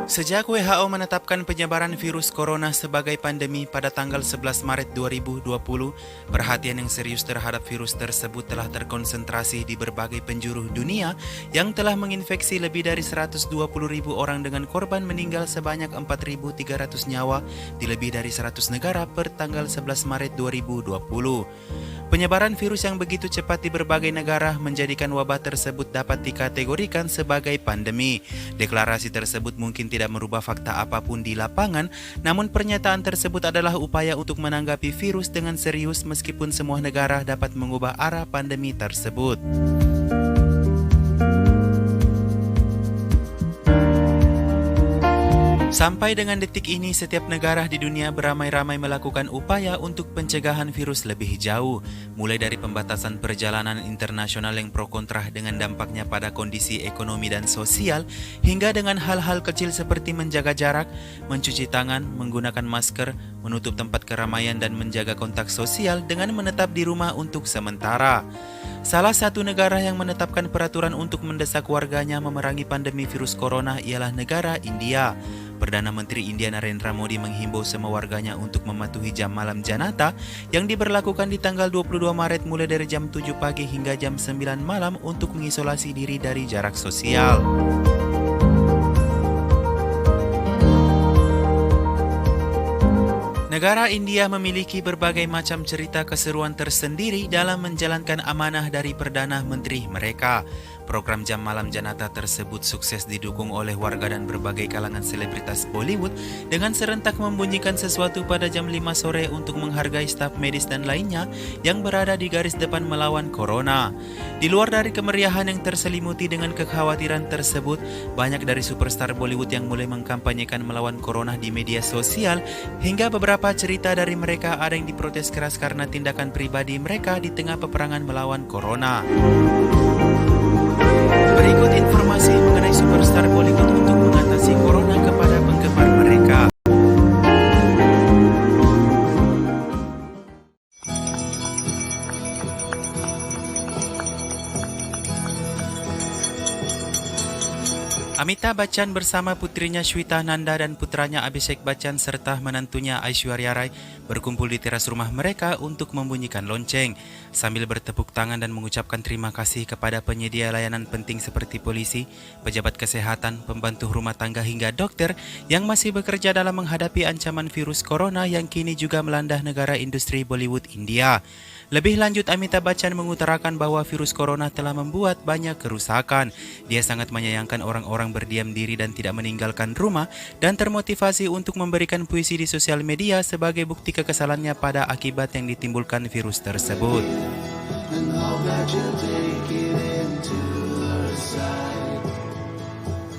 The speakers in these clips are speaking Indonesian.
Sejak WHO menetapkan penyebaran virus corona sebagai pandemi pada tanggal 11 Maret 2020, perhatian yang serius terhadap virus tersebut telah terkonsentrasi di berbagai penjuru dunia yang telah menginfeksi lebih dari 120.000 orang dengan korban meninggal sebanyak 4.300 nyawa di lebih dari 100 negara per tanggal 11 Maret 2020. Penyebaran virus yang begitu cepat di berbagai negara menjadikan wabah tersebut dapat dikategorikan sebagai pandemi. Deklarasi tersebut mungkin tidak merubah fakta apapun di lapangan, namun pernyataan tersebut adalah upaya untuk menanggapi virus dengan serius meskipun semua negara dapat mengubah arah pandemi tersebut. Sampai dengan detik ini, setiap negara di dunia beramai-ramai melakukan upaya untuk pencegahan virus lebih jauh, mulai dari pembatasan perjalanan internasional yang pro kontra dengan dampaknya pada kondisi ekonomi dan sosial, hingga dengan hal-hal kecil seperti menjaga jarak, mencuci tangan, menggunakan masker, menutup tempat keramaian dan menjaga kontak sosial dengan menetap di rumah untuk sementara. Salah satu negara yang menetapkan peraturan untuk mendesak warganya memerangi pandemi virus corona ialah negara India. Perdana Menteri India Narendra Modi menghimbau semua warganya untuk mematuhi jam malam Janata yang diberlakukan di tanggal 22 Maret mulai dari jam 7 pagi hingga jam 9 malam untuk mengisolasi diri dari jarak sosial. Negara India memiliki berbagai macam cerita keseruan tersendiri dalam menjalankan amanah dari Perdana Menteri mereka. Program Jam Malam Janata tersebut sukses didukung oleh warga dan berbagai kalangan selebritas Bollywood dengan serentak membunyikan sesuatu pada jam 5 sore untuk menghargai staf medis dan lainnya yang berada di garis depan melawan corona. Di luar dari kemeriahan yang terselimuti dengan kekhawatiran tersebut, banyak dari superstar Bollywood yang mulai mengkampanyekan melawan corona di media sosial, hingga beberapa cerita dari mereka ada yang diprotes keras karena tindakan pribadi mereka di tengah peperangan melawan corona. Berikut informasi mengenai superstar Bollywood untuk mengatasi corona kepada penggemar mereka. Amitabh Bachchan bersama putrinya Shweta Nanda dan putranya Abhishek Bachchan serta menantunya Aishwarya Rai berkumpul di teras rumah mereka untuk membunyikan lonceng sambil bertepuk tangan dan mengucapkan terima kasih kepada penyedia layanan penting seperti polisi, pejabat kesehatan, pembantu rumah tangga hingga dokter yang masih bekerja dalam menghadapi ancaman virus corona yang kini juga melanda negara industri Bollywood India. Lebih lanjut, Amitabh Bachchan mengutarakan bahwa virus corona telah membuat banyak kerusakan. Dia sangat menyayangkan orang-orang berdiam diri dan tidak meninggalkan rumah dan termotivasi untuk memberikan puisi di sosial media sebagai bukti kekesalannya pada akibat yang ditimbulkan virus tersebut.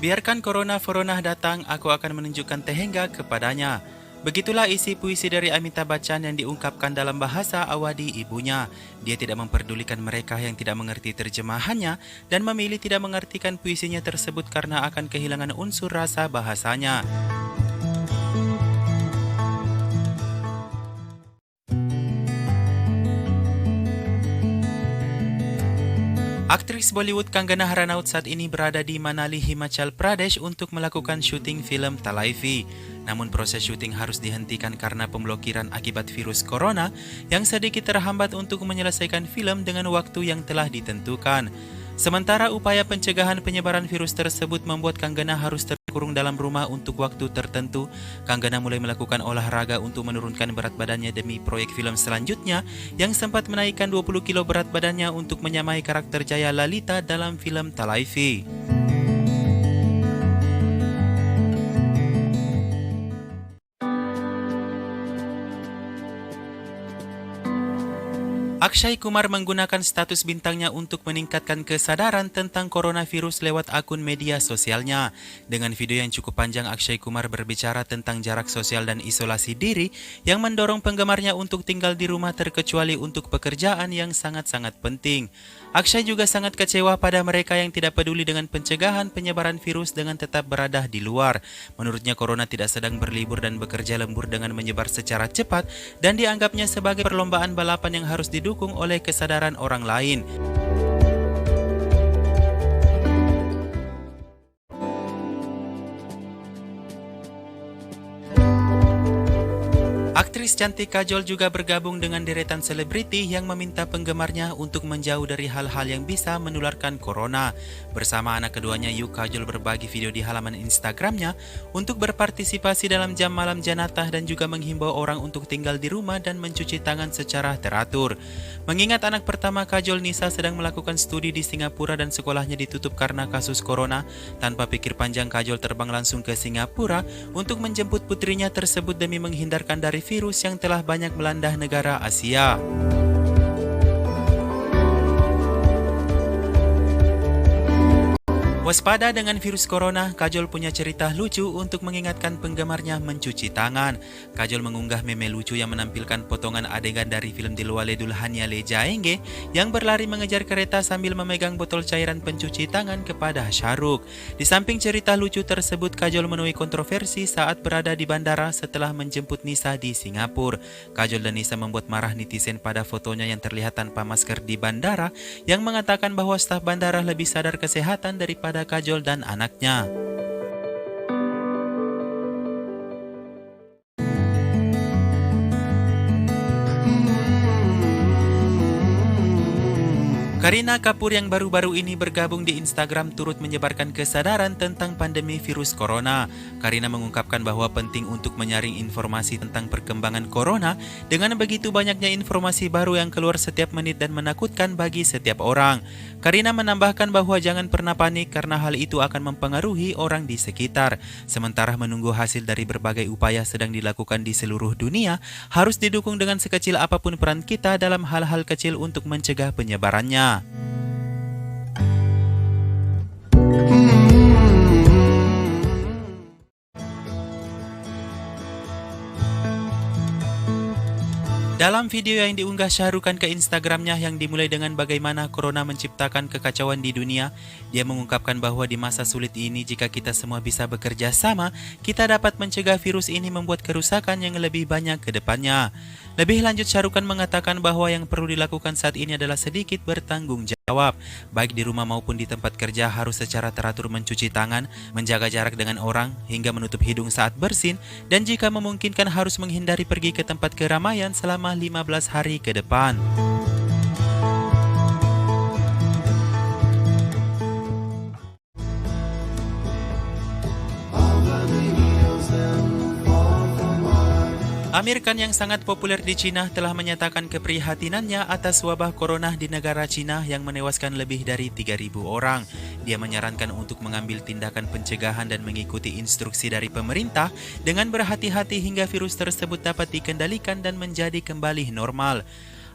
Biarkan corona datang, aku akan menunjukkan tehengga kepadanya. Begitulah isi puisi dari Amitabh Bachchan yang diungkapkan dalam bahasa Awadhi ibunya. Dia tidak memperdulikan mereka yang tidak mengerti terjemahannya dan memilih tidak mengartikan puisinya tersebut karena akan kehilangan unsur rasa bahasanya. Aktris Bollywood Kangana Ranaut saat ini berada di Manali, Himachal Pradesh untuk melakukan syuting film Talaifi. Namun proses syuting harus dihentikan karena pemblokiran akibat virus corona yang sedikit terhambat untuk menyelesaikan film dengan waktu yang telah ditentukan. Sementara upaya pencegahan penyebaran virus tersebut membuat Kangana harus terkurung dalam rumah untuk waktu tertentu. Kangana mulai melakukan olahraga untuk menurunkan berat badannya demi proyek film selanjutnya yang sempat menaikkan 20 kilo berat badannya untuk menyamai karakter Jaya Lalita dalam film Talaifi. Akshay Kumar menggunakan status bintangnya untuk meningkatkan kesadaran tentang coronavirus lewat akun media sosialnya. Dengan video yang cukup panjang, Akshay Kumar berbicara tentang jarak sosial dan isolasi diri yang mendorong penggemarnya untuk tinggal di rumah terkecuali untuk pekerjaan yang sangat-sangat penting. Akshay juga sangat kecewa pada mereka yang tidak peduli dengan pencegahan penyebaran virus dengan tetap berada di luar. Menurutnya corona tidak sedang berlibur dan bekerja lembur dengan menyebar secara cepat dan dianggapnya sebagai perlombaan balapan yang harus didukung oleh kesadaran orang lain. Aktris cantik Kajol juga bergabung dengan deretan selebriti yang meminta penggemarnya untuk menjauh dari hal-hal yang bisa menularkan corona. Bersama anak keduanya Yu, Kajol berbagi video di halaman Instagramnya untuk berpartisipasi dalam jam malam Janatah dan juga menghimbau orang untuk tinggal di rumah dan mencuci tangan secara teratur. Mengingat anak pertama Kajol, Nisa, sedang melakukan studi di Singapura dan sekolahnya ditutup karena kasus corona, tanpa pikir panjang Kajol terbang langsung ke Singapura untuk menjemput putrinya tersebut demi menghindarkan dari virus yang telah banyak melanda negara Asia. Waspada dengan virus corona, Kajol punya cerita lucu untuk mengingatkan penggemarnya mencuci tangan. Kajol mengunggah meme lucu yang menampilkan potongan adegan dari film Dilwale Dulhania Le Jayenge yang berlari mengejar kereta sambil memegang botol cairan pencuci tangan kepada Shahrukh. Di samping cerita lucu tersebut, Kajol menuai kontroversi saat berada di bandara setelah menjemput Nisa di Singapura. Kajol dan Nisa membuat marah netizen pada fotonya yang terlihat tanpa masker di bandara, yang mengatakan bahwa staf bandara lebih sadar kesehatan daripada Kajol dan anaknya. Kareena Kapoor yang baru-baru ini bergabung di Instagram turut menyebarkan kesadaran tentang pandemi virus corona. Kareena mengungkapkan bahwa penting untuk menyaring informasi tentang perkembangan corona dengan begitu banyaknya informasi baru yang keluar setiap menit dan menakutkan bagi setiap orang. Kareena menambahkan bahwa jangan pernah panik karena hal itu akan mempengaruhi orang di sekitar. Sementara menunggu hasil dari berbagai upaya sedang dilakukan di seluruh dunia, harus didukung dengan sekecil apapun peran kita dalam hal-hal kecil untuk mencegah penyebarannya. Dalam video yang diunggah Shahrukh Khan ke Instagramnya yang dimulai dengan bagaimana corona menciptakan kekacauan di dunia, dia mengungkapkan bahwa di masa sulit ini jika kita semua bisa bekerja sama, kita dapat mencegah virus ini membuat kerusakan yang lebih banyak ke depannya. Lebih lanjut, Shahrukh Khan mengatakan bahwa yang perlu dilakukan saat ini adalah sedikit bertanggung jawab. Baik di rumah maupun di tempat kerja harus secara teratur mencuci tangan, menjaga jarak dengan orang, hingga menutup hidung saat bersin, dan jika memungkinkan harus menghindari pergi ke tempat keramaian selama 15 hari ke depan. Amir Khan yang sangat populer di Cina telah menyatakan keprihatinannya atas wabah corona di negara Cina yang menewaskan lebih dari 3.000 orang. Dia menyarankan untuk mengambil tindakan pencegahan dan mengikuti instruksi dari pemerintah dengan berhati-hati hingga virus tersebut dapat dikendalikan dan menjadi kembali normal.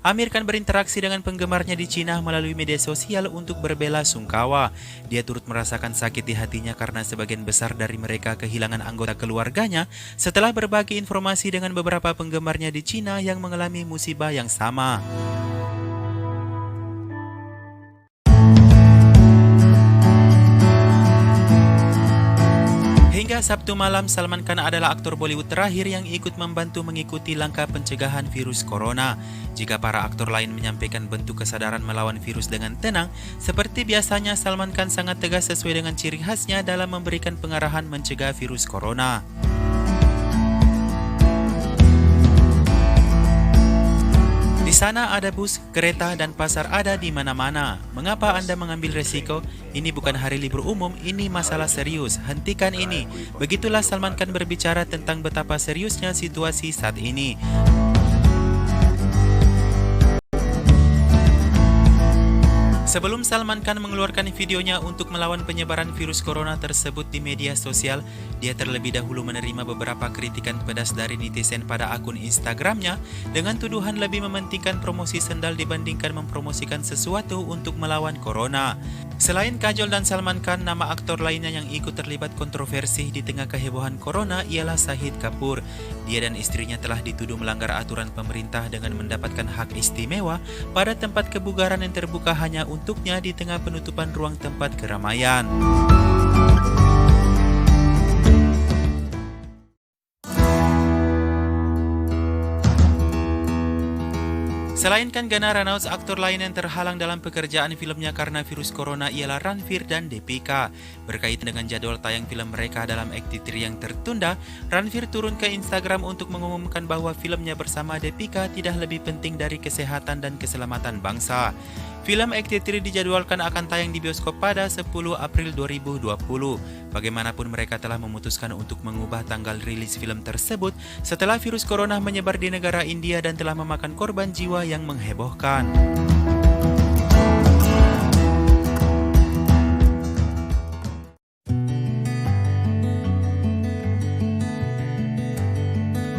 Amir Khan berinteraksi dengan penggemarnya di Cina melalui media sosial untuk berbela sungkawa. Dia turut merasakan sakit di hatinya karena sebagian besar dari mereka kehilangan anggota keluarganya setelah berbagi informasi dengan beberapa penggemarnya di Cina yang mengalami musibah yang sama. Hingga Sabtu malam, Salman Khan adalah aktor Bollywood terakhir yang ikut membantu mengikuti langkah pencegahan virus corona. Jika para aktor lain menyampaikan bentuk kesadaran melawan virus dengan tenang, seperti biasanya Salman Khan sangat tegas sesuai dengan ciri khasnya dalam memberikan pengarahan mencegah virus corona. Di sana ada bus, kereta, dan pasar ada di mana-mana. Mengapa Anda mengambil resiko? Ini bukan hari libur umum, ini masalah serius. Hentikan ini. Begitulah Salman Khan berbicara tentang betapa seriusnya situasi saat ini. Sebelum Salman Khan mengeluarkan videonya untuk melawan penyebaran virus corona tersebut di media sosial, dia terlebih dahulu menerima beberapa kritikan pedas dari netizen pada akun Instagramnya dengan tuduhan lebih mementingkan promosi sendal dibandingkan mempromosikan sesuatu untuk melawan corona. Selain Kajol dan Salman Khan, nama aktor lainnya yang ikut terlibat kontroversi di tengah kehebohan corona ialah Shahid Kapoor. Dia dan istrinya telah dituduh melanggar aturan pemerintah dengan mendapatkan hak istimewa pada tempat kebugaran yang terbuka hanya untuknya di tengah penutupan ruang tempat keramaian. Selain Kanggana Ranaut, aktor lain yang terhalang dalam pekerjaan filmnya karena virus corona ialah Ranveer dan Deepika. Berkaitan dengan jadwal tayang film mereka dalam Act3 yang tertunda, Ranveer turun ke Instagram untuk mengumumkan bahwa filmnya bersama Deepika tidak lebih penting dari kesehatan dan keselamatan bangsa. Film Act3 dijadwalkan akan tayang di bioskop pada 10 April 2020. Bagaimanapun mereka telah memutuskan untuk mengubah tanggal rilis film tersebut setelah virus corona menyebar di negara India dan telah memakan korban jiwa yang menghebohkan.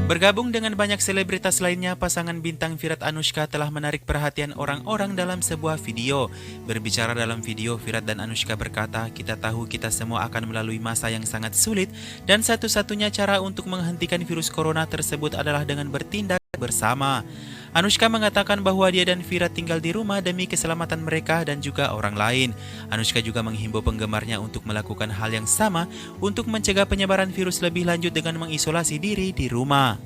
Bergabung dengan banyak selebritas lainnya, pasangan bintang Virat Anushka telah menarik perhatian orang-orang dalam sebuah video. Berbicara dalam video, Virat dan Anushka berkata, "Kita tahu kita semua akan melalui masa yang sangat sulit dan satu-satunya cara untuk menghentikan virus corona tersebut adalah dengan bertindak bersama." Anushka mengatakan bahwa dia dan Virat tinggal di rumah demi keselamatan mereka dan juga orang lain. Anushka juga menghimbau penggemarnya untuk melakukan hal yang sama untuk mencegah penyebaran virus lebih lanjut dengan mengisolasi diri di rumah.